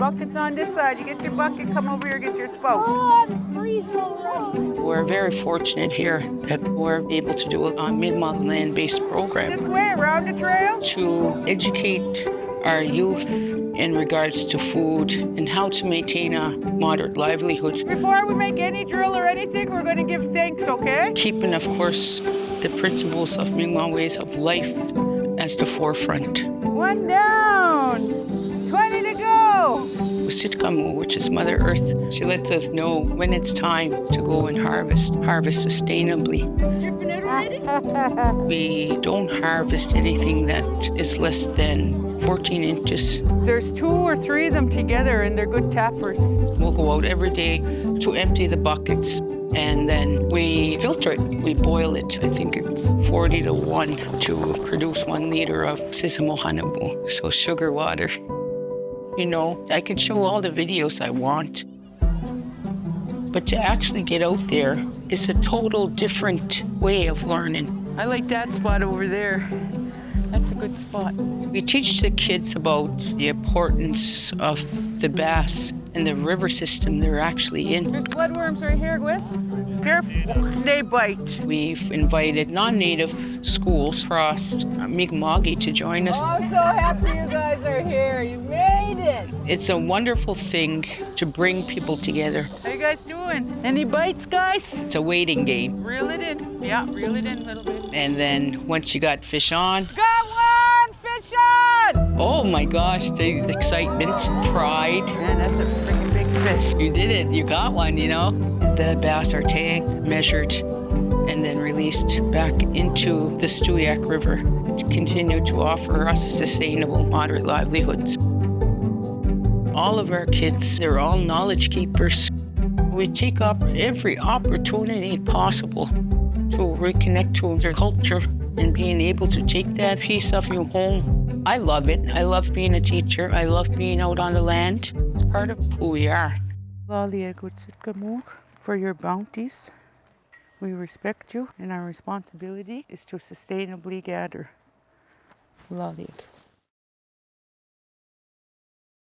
bucket's on this side. You get your bucket, come over here, get your spout. Oh, I'm freezing already. We're very fortunate here that we're able to do a Mi'kmaq land-based program This way, around the trail. to educate our youth in regards to food and how to maintain a moderate livelihood. Before we make any drill or anything, we're going to give thanks, okay? Keeping, of course, the principles of Mi'kmaq ways of life as the forefront. One down, 20 to go. Sitkamu, which is Mother Earth, she lets us know when it's time to go and harvest sustainably. Stripping it already? We don't harvest anything that is less than 14 inches. There's 2 or 3 of them together and they're good tappers. We'll go out every day to empty the buckets and then we filter it. We boil it. I think it's 40 to 1 to produce 1 liter of sisamo hanabu, so sugar water. You know, I can show all the videos I want, but to actually get out there is a total different way of learning. I like that spot over there. That's a good spot. We teach the kids about the importance of the bass and the river system they're actually in. There's bloodworms right here, Gwis. Careful, they bite. We've invited non-native schools across Mi'kma'ki to join us. Oh, I'm so happy you guys are here. You made it. It's a wonderful thing to bring people together. How you guys doing? Any bites, guys? It's a waiting game. Reel it in. Yeah, reel it in a little bit. And then once you got fish on, Got one! Fish on! oh my gosh, the excitement, pride. Man, that's a freaking big fish. You did it, you got one, you know. The bass are tagged, measured, and then released back into the Stewiacke River to continue to offer us sustainable, moderate livelihoods. All of our kids, they're all knowledge keepers. We take up every opportunity possible to reconnect to their culture and being able to take that piece of you home. I love it. I love being a teacher. I love being out on the land. It's part of who we are. For your bounties, we respect you, and our responsibility is to sustainably gather. Laliak.